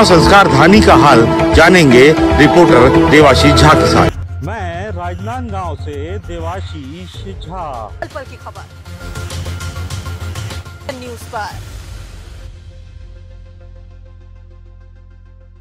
गांव संस्कार धानी का हाल जानेंगे रिपोर्टर देवाशीष झा के साथ। मैं राजनांदगांव से देवाशीष झा। पल की खबर न्यूज़ पर।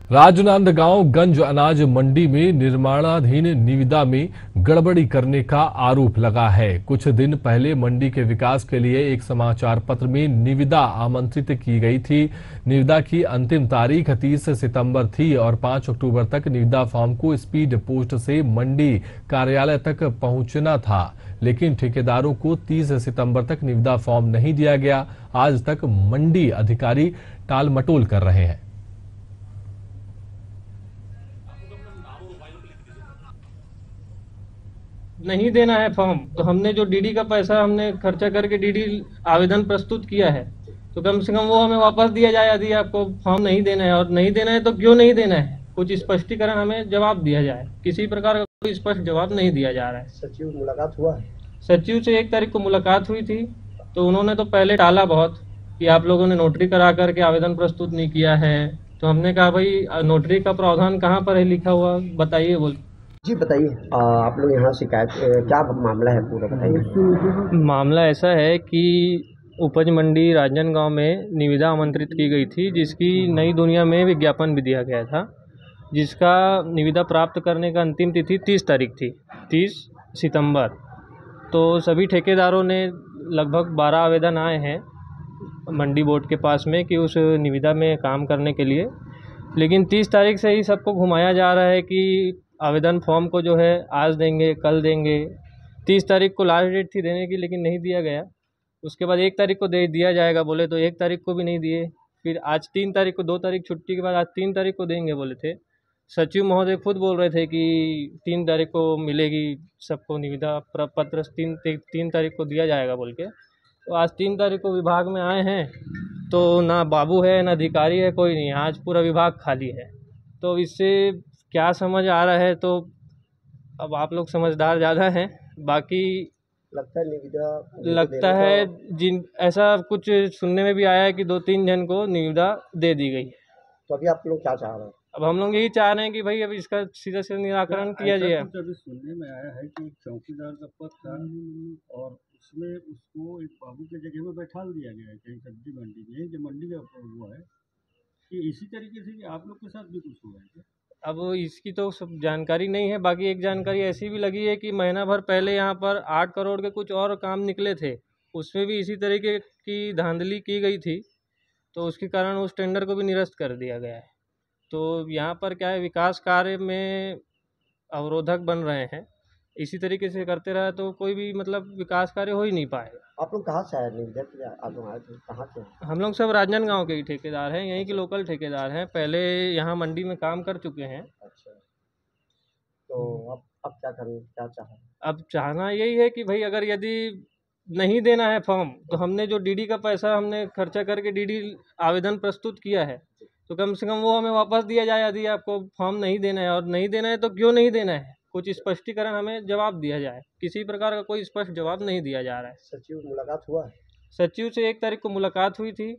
राजनांदगांव गंज अनाज मंडी में निर्माणाधीन निविदा में गड़बड़ी करने का आरोप लगा है। कुछ दिन पहले मंडी के विकास के लिए एक समाचार पत्र में निविदा आमंत्रित की गई थी। निविदा की अंतिम तारीख 30 सितंबर थी और 5 अक्टूबर तक निविदा फॉर्म को स्पीड पोस्ट से मंडी कार्यालय तक पहुंचना था, लेकिन ठेकेदारों को 30 सितंबर तक निविदा फॉर्म नहीं दिया गया। आज तक मंडी अधिकारी टाल मटोल कर रहे हैं। नहीं देना है फॉर्म, तो हमने जो डीडी का पैसा हमने खर्चा करके डीडी आवेदन प्रस्तुत किया है, तो कम से कम वो हमें वापस दिया जाए। यदि आपको फॉर्म नहीं देना है और नहीं देना है तो क्यों नहीं देना है, कुछ स्पष्टीकरण हमें जवाब दिया जाए। किसी प्रकार का कोई स्पष्ट जवाब नहीं दिया जा रहा है। सचिव मुलाकात हुआ है? सचिव से 1 तारीख को मुलाकात हुई थी, तो उन्होंने तो पहले टाला बहुत कि आप लोगों ने नोटरी करा करके आवेदन प्रस्तुत नहीं किया है। तो हमने कहा भाई नोटरी का प्रावधान कहाँ पर है लिखा हुआ, बताइए। बोल जी बताइए, आप लोग यहाँ शिकायत क्या मामला है पूरा बताइए। मामला ऐसा है कि उपज मंडी राजनांदगांव में निविदा आमंत्रित की गई थी, जिसकी नई दुनिया में विज्ञापन भी दिया गया था, जिसका निविदा प्राप्त करने का अंतिम तिथि 30 तारीख थी, 30 सितंबर। तो सभी ठेकेदारों ने लगभग 12 आवेदन आए हैं मंडी बोर्ड के पास में कि उस निविदा में काम करने के लिए, लेकिन 30 तारीख से ही सबको घुमाया जा रहा है कि आवेदन फॉर्म को जो है आज देंगे, कल देंगे। 30 तारीख को लास्ट डेट थी देने की, लेकिन नहीं दिया गया। उसके बाद 1 तारीख को दिया जाएगा बोले, तो 1 तारीख को भी नहीं दिए। फिर आज 3 तारीख को, 2 तारीख छुट्टी के बाद आज 3 तारीख को देंगे बोले थे। सचिव महोदय खुद बोल रहे थे कि 3 तारीख को मिलेगी सबको निविदा पत्र, 3 तारीख को दिया जाएगा बोल के। तो आज 3 तारीख को विभाग में आए हैं, तो ना बाबू है ना अधिकारी है, कोई नहीं। आज पूरा विभाग खाली है। तो इससे क्या समझ आ रहा है, तो अब आप लोग समझदार ज़्यादा हैं। बाकी लगता है जिन ऐसा कुछ सुनने में भी आया है कि 2-3 जन को निविदा दे दी गई है। तो अभी आप लोग क्या चाह रहे हैं? अब हम लोग यही चाह रहे हैं कि भाई अब इसका सीधा सीधा निराकरण किया जाए। अभी सुनने में आया है कि एक चौकीदार का पद था और उसमें उसको एक बाबू के जगह में बैठा दिया गया है कहीं सब्जी मंडी में, जो मंडी का हुआ है कि इसी तरीके से कि आप लोग के साथ भी कुछ हुआ है। अब इसकी तो सब जानकारी नहीं है। बाकी एक जानकारी ऐसी भी लगी है कि महीना भर पहले यहाँ पर 8 करोड़ के कुछ और काम निकले थे, उसमें भी इसी तरीके की धांधली की गई थी, तो उसके कारण उस टेंडर को भी निरस्त कर दिया गया है। तो यहाँ पर क्या है, विकास कार्य में अवरोधक बन रहे हैं। इसी तरीके से करते रहे तो कोई भी मतलब विकास कार्य हो ही नहीं पाएगा। आप लोग कहाँ से आए? आप लोग आए थे कहाँ से? हम लोग सब राजनांदगांव के ही ठेकेदार हैं, यहीं के लोकल ठेकेदार हैं, पहले यहाँ मंडी में काम कर चुके हैं। अच्छा, तो अब क्या करें, क्या चाहें? अब चाहना यही है कि भाई अगर यदि नहीं देना है फॉर्म, तो हमने जो डीडी का पैसा हमने खर्चा करके डीडी आवेदन प्रस्तुत किया है, तो कम से कम वो हमें वापस दिया जाए। यदि आपको फॉर्म नहीं देना है और नहीं देना है तो क्यों नहीं देना है, कुछ स्पष्टीकरण हमें जवाब दिया जाए। किसी प्रकार का कोई स्पष्ट जवाब नहीं दिया जा रहा है। सचिव मुलाकात हुआ है? सचिव से 1 तारीख को मुलाकात हुई थी,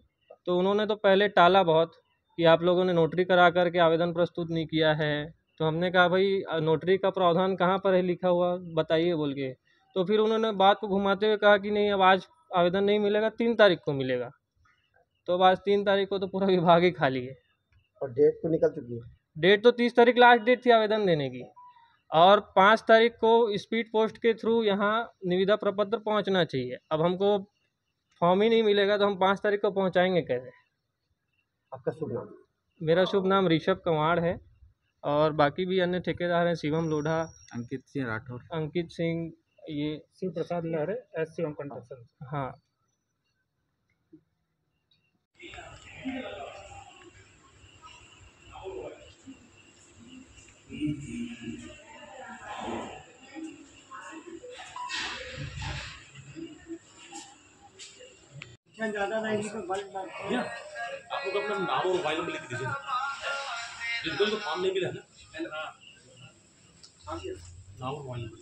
तो उन्होंने तो पहले टाला बहुत कि आप लोगों ने नोटरी करा करके आवेदन प्रस्तुत नहीं किया है। तो हमने कहा भाई नोटरी का प्रावधान कहाँ पर है लिखा हुआ, बताइए बोल के। तो फिर उन्होंने बात को घुमाते हुए कहा कि नहीं, अब आज आवेदन नहीं मिलेगा, 3 तारीख को मिलेगा। तो अब आज 3 तारीख को तो पूरा विभाग ही खाली है। और डेट तो निकल चुकी है? डेट तो 30 तारीख लास्ट डेट थी आवेदन देने की, और 5 तारीख को स्पीड पोस्ट के थ्रू यहाँ निविदा प्रपत्र पहुँचना चाहिए। अब हमको फॉर्म ही नहीं मिलेगा तो हम 5 तारीख को पहुँचाएंगे कैसे? आपका शुभ नाम? मेरा शुभ नाम ऋषभ कंवाड़ है, और बाकी भी अन्य ठेकेदार हैं, शिवम लोढ़ा, अंकित सिंह राठौर, अंकित सिंह, ये शिव प्रसाद लहरे, एस शिवम कंस्ट्रक्शन। हाँ। ज़्यादा नहीं तो आप लोग अपना नाम और मोबाइल नंबर लिख दीजिए, जिनको तो फॉर्म नहीं मिला है ना, नाम और मोबाइल नंबर।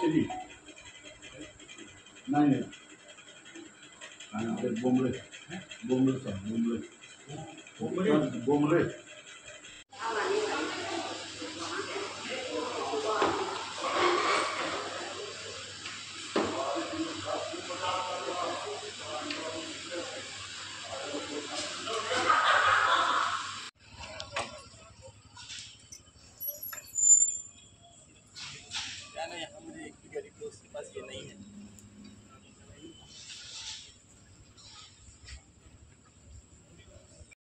चलिए नहीं बोमले बोमले बोमले